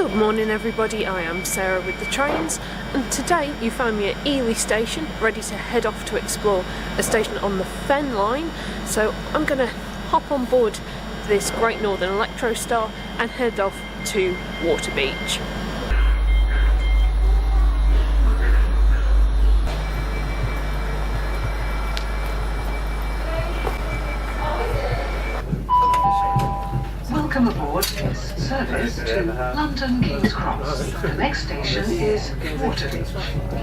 Good morning everybody, I am Sarah with the trains, and today you find me at Ely Station ready to head off to explore a station on the Fen line. So I'm going to hop on board this Great Northern Electrostar and head off to Waterbeach. Welcome aboard this service to London King's Cross. The next station is Waterbeach.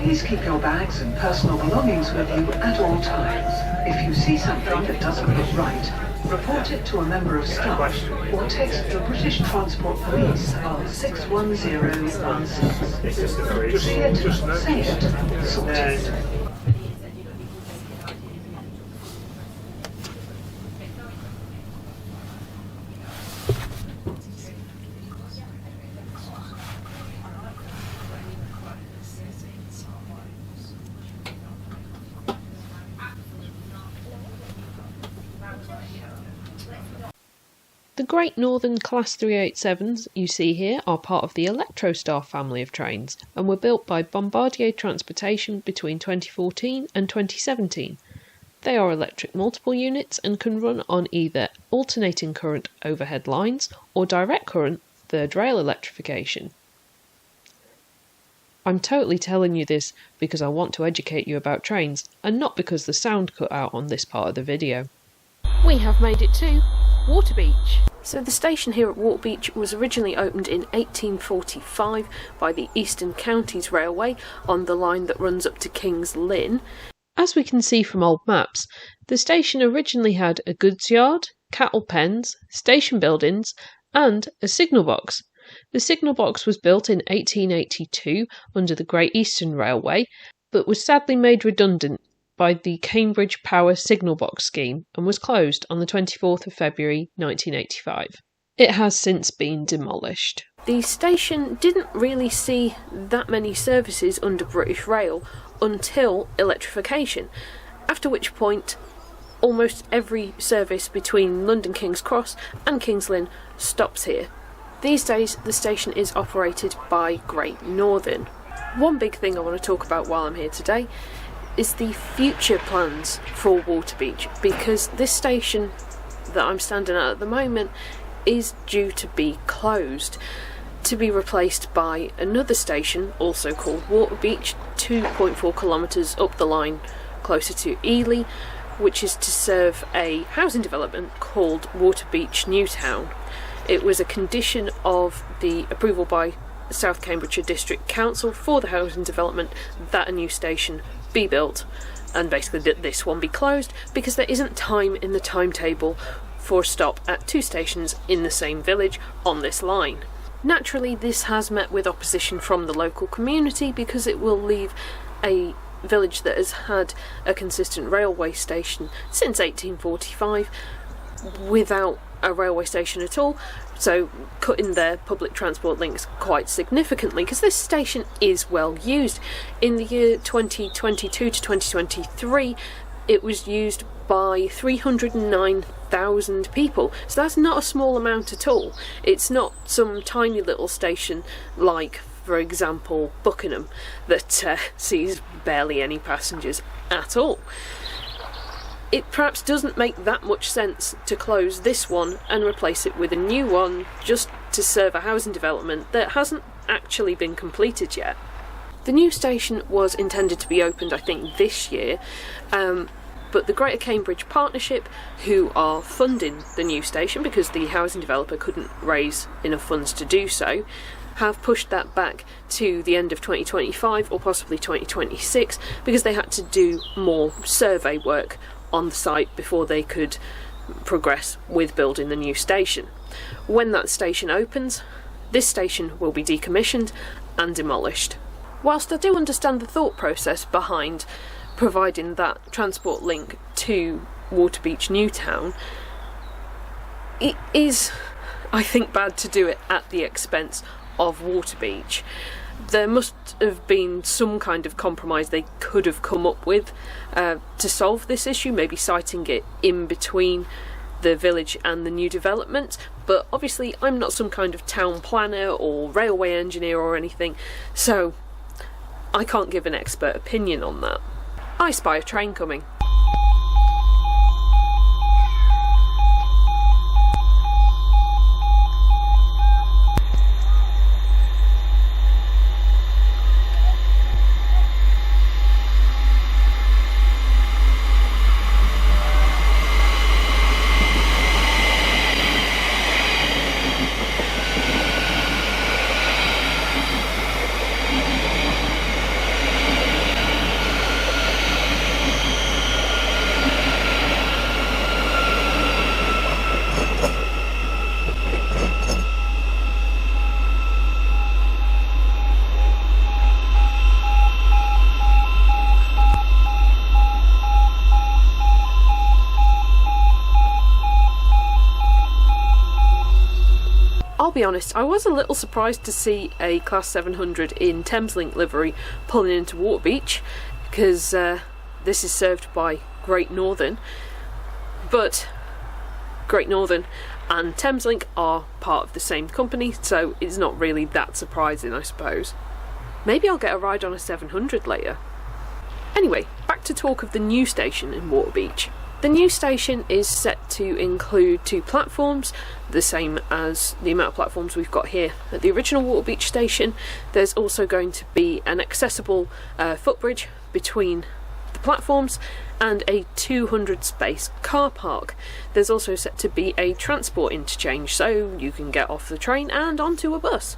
Please keep your bags and personal belongings with you at all times. If you see something that doesn't look right, report it to a member of staff or text the British Transport Police on 61016. See it, say it, sort it. The Great Northern Class 387s you see here are part of the Electrostar family of trains and were built by Bombardier Transportation between 2014 and 2017. They are electric multiple units and can run on either alternating current overhead lines or direct current third rail electrification. I'm totally telling you this because I want to educate you about trains and not because the sound cut out on this part of the video. We have made it to Waterbeach. So the station here at Waterbeach was originally opened in 1845 by the Eastern Counties Railway on the line that runs up to King's Lynn. As we can see from old maps, the station originally had a goods yard, cattle pens, station buildings and a signal box. The signal box was built in 1882 under the Great Eastern Railway, but was sadly made redundant by the Cambridge Power Signal Box scheme and was closed on the 24th of February 1985. It has since been demolished. The station didn't really see that many services under British Rail until electrification, after which point almost every service between London King's Cross and King's Lynn stops here. These days the station is operated by Great Northern. One big thing I want to talk about while I'm here today is the future plans for Waterbeach, because this station that I'm standing at the moment is due to be closed, to be replaced by another station also called Waterbeach, 2.4 kilometres up the line closer to Ely, which is to serve a housing development called Waterbeach Newtown. It was a condition of the approval by South Cambridgeshire District Council for the housing development that a new station be built, and basically that this one be closed because there isn't time in the timetable for a stop at two stations in the same village on this line. Naturally, this has met with opposition from the local community because it will leave a village that has had a consistent railway station since 1845 without a railway station at all, so cutting their public transport links quite significantly, because this station is well used. In the year 2022 to 2023 it was used by 309,000 people, so that's not a small amount at all. It's not some tiny little station like, for example, Buckingham that sees barely any passengers at all. It perhaps doesn't make that much sense to close this one and replace it with a new one just to serve a housing development that hasn't actually been completed yet. The new station was intended to be opened, I think, this year, but the Greater Cambridge Partnership, who are funding the new station because the housing developer couldn't raise enough funds to do so, have pushed that back to the end of 2025 or possibly 2026 because they had to do more survey work on the site before they could progress with building the new station. When that station opens, this station will be decommissioned and demolished. Whilst I do understand the thought process behind providing that transport link to Waterbeach Newtown, it is, I think, bad to do it at the expense of Waterbeach. There must have been some kind of compromise they could have come up with to solve this issue, maybe siting it in between the village and the new development, but obviously I'm not some kind of town planner or railway engineer or anything, so I can't give an expert opinion on that. I spy a train coming. I'll be honest, I was a little surprised to see a Class 700 in Thameslink livery pulling into Waterbeach, because this is served by Great Northern, but Great Northern and Thameslink are part of the same company, so it's not really that surprising, I suppose. Maybe I'll get a ride on a 700 later. Anyway, back to talk of the new station in Waterbeach. The new station is set to include 2 platforms, the same as the amount of platforms we've got here at the original Waterbeach station. There's also going to be an accessible footbridge between the platforms and a 200 space car park. There's also set to be a transport interchange, so you can get off the train and onto a bus.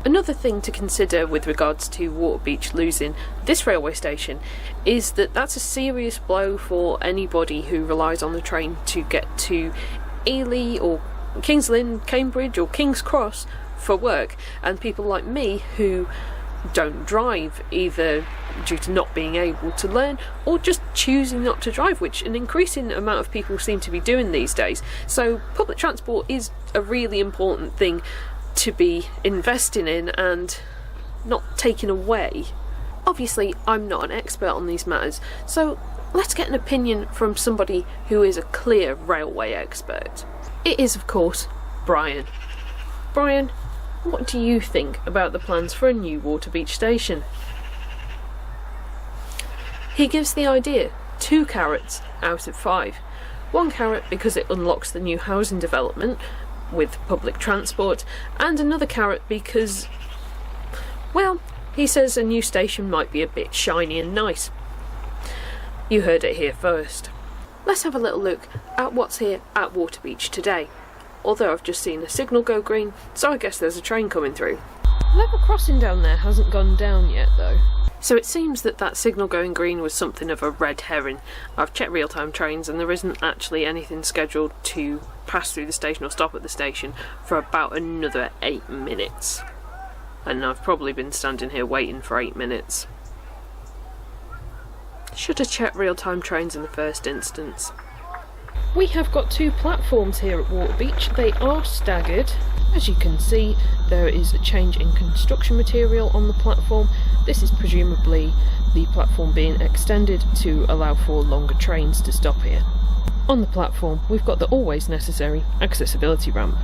Another thing to consider with regards to Waterbeach losing this railway station is that that's a serious blow for anybody who relies on the train to get to Ely or King's Lynn, Cambridge or King's Cross for work, and people like me who don't drive, either due to not being able to learn or just choosing not to drive, which an increasing amount of people seem to be doing these days. So public transport is a really important thing to be investing in and not taking away. Obviously, I'm not an expert on these matters, so let's get an opinion from somebody who is a clear railway expert. It is, of course, Brian. Brian, what do you think about the plans for a new Waterbeach station? He gives the idea 2 carrots out of 5. 1 carrot because it unlocks the new housing development with public transport, and another carrot because, well, he says a new station might be a bit shiny and nice. You heard it here first. Let's have a little look at what's here at Waterbeach today. Although I've just seen a signal go green, so I guess there's a train coming through. Level crossing down there hasn't gone down yet though. So it seems that signal going green was something of a red herring. I've checked real-time trains and there isn't actually anything scheduled to pass through the station or stop at the station for about another 8 minutes. And I've probably been standing here waiting for 8 minutes. Should have checked real-time trains in the first instance. We have got 2 platforms here at Waterbeach. They are staggered. As you can see, there is a change in construction material on the platform. This is presumably the platform being extended to allow for longer trains to stop here. On the platform, we've got the always necessary accessibility ramp,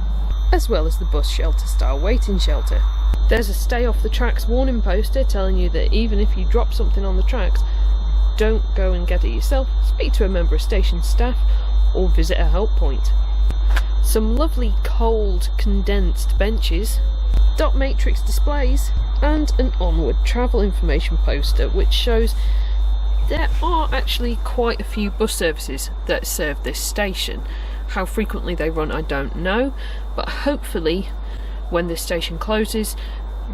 as well as the bus shelter style waiting shelter. There's a stay off the tracks warning poster telling you that even if you drop something on the tracks, don't go and get it yourself, speak to a member of station staff or visit a help point. Some lovely cold condensed benches, dot matrix displays, and an onward travel information poster which shows there are actually quite a few bus services that serve this station. How frequently they run I don't know, but hopefully when this station closes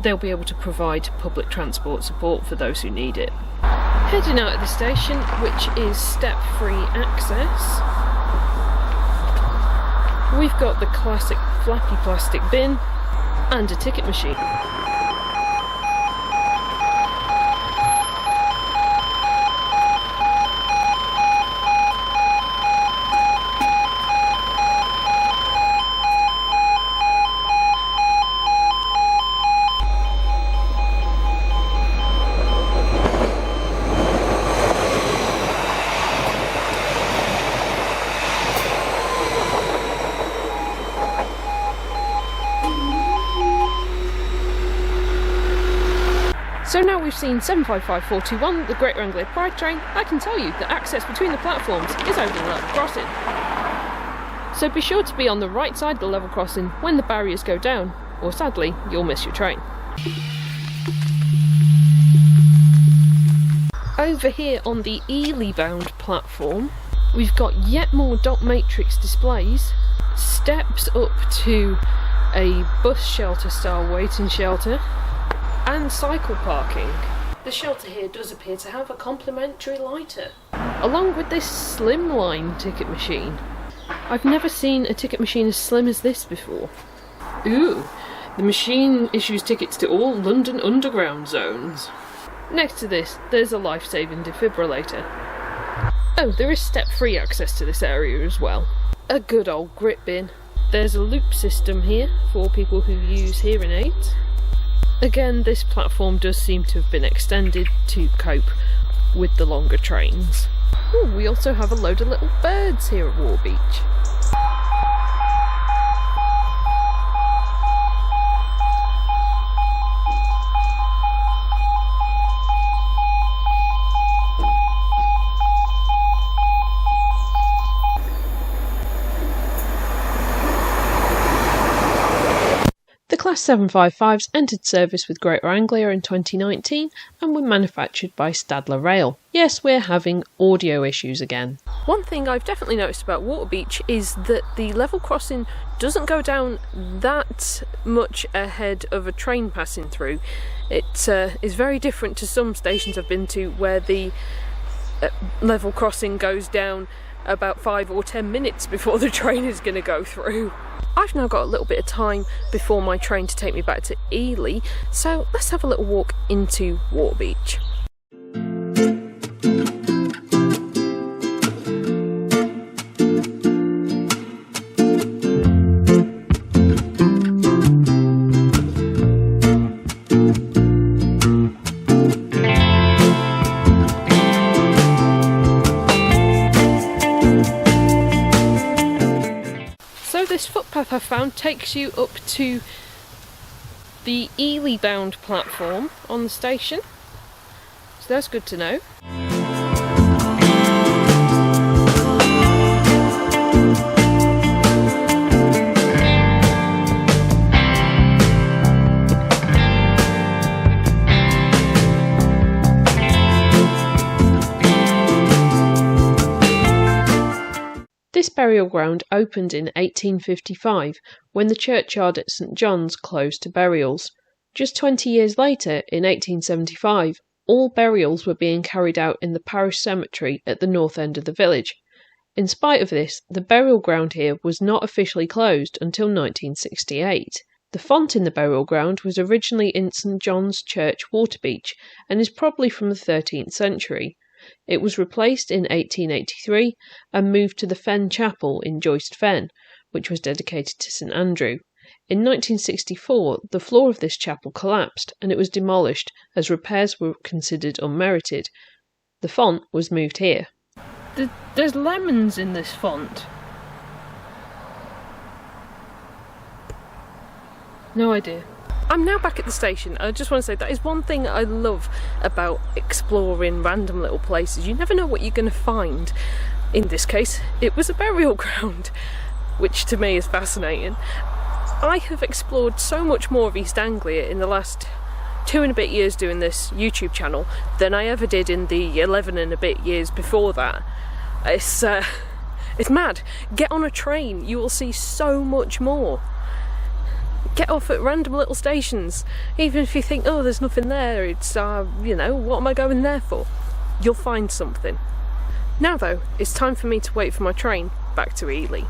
they'll be able to provide public transport support for those who need it. Heading out of the station, which is step-free access, we've got the classic flappy plastic bin and a ticket machine. So now we've seen 755421, the Greater Anglia Pride train, I can tell you that access between the platforms is over the level crossing. So be sure to be on the right side of the level crossing when the barriers go down, or sadly, you'll miss your train. Over here on the Ely bound platform, we've got yet more dot matrix displays, steps up to a bus shelter style waiting shelter, and cycle parking. The shelter here does appear to have a complimentary lighter, along with this slimline ticket machine. I've never seen a ticket machine as slim as this before. Ooh, the machine issues tickets to all London Underground zones. Next to this, there's a life-saving defibrillator. Oh, there is step-free access to this area as well. A good old grit bin. There's a loop system here for people who use hearing aids. Again, this platform does seem to have been extended to cope with the longer trains. Ooh, we also have a load of little birds here at Waterbeach. The Class 755s entered service with Greater Anglia in 2019 and were manufactured by Stadler Rail. Yes, we're having audio issues again. One thing I've definitely noticed about Waterbeach is that the level crossing doesn't go down that much ahead of a train passing through. It is very different to some stations I've been to where the level crossing goes down about 5 or 10 minutes before the train is going to go through. I've now got a little bit of time before my train to take me back to Ely, so let's have a little walk into Waterbeach. This footpath I've found takes you up to the Ely bound platform on the station, so that's good to know. This burial ground opened in 1855 when the churchyard at St John's closed to burials. Just 20 years later, in 1875, all burials were being carried out in the parish cemetery at the north end of the village. In spite of this, the burial ground here was not officially closed until 1968. The font in the burial ground was originally in St John's Church, Waterbeach, and is probably from the 13th century. It was replaced in 1883 and moved to the Fen Chapel in Joist Fen, which was dedicated to St Andrew. In 1964, the floor of this chapel collapsed and it was demolished as repairs were considered unmerited. The font was moved here. There's lemons in this font. No idea. I'm now back at the station. I just want to say that is one thing I love about exploring random little places. You never know what you're going to find. In this case, it was a burial ground, which to me is fascinating. I have explored so much more of East Anglia in the last 2 and a bit years doing this YouTube channel than I ever did in the 11 and a bit years before that. It's mad. Get on a train, you will see so much more. Get off at random little stations, even if you think, oh, there's nothing there, it's, you know, what am I going there for? You'll find something. Now though, it's time for me to wait for my train back to Ely.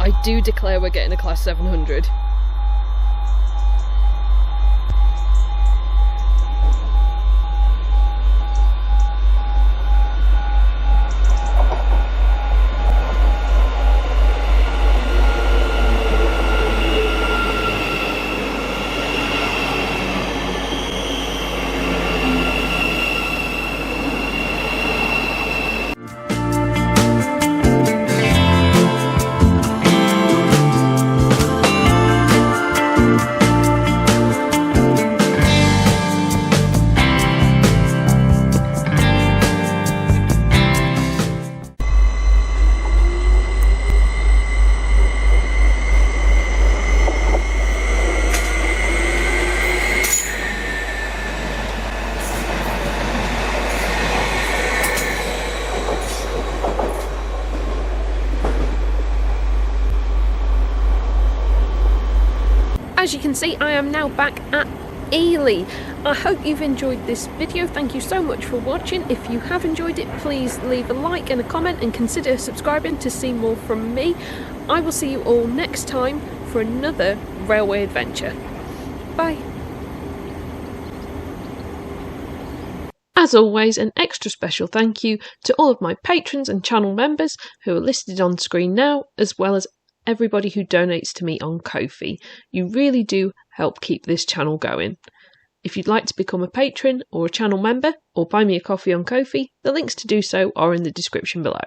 I do declare we're getting a class 700. As you can see, I am now back at Ely. I hope you've enjoyed this video. Thank you so much for watching. If you have enjoyed it, please leave a like and a comment and consider subscribing to see more from me. I will see you all next time for another railway adventure. Bye. As always, an extra special thank you to all of my patrons and channel members who are listed on screen now, as well as everybody who donates to me on Ko-fi. You really do help keep this channel going. If you'd like to become a patron or a channel member or buy me a coffee on Ko-fi, the links to do so are in the description below.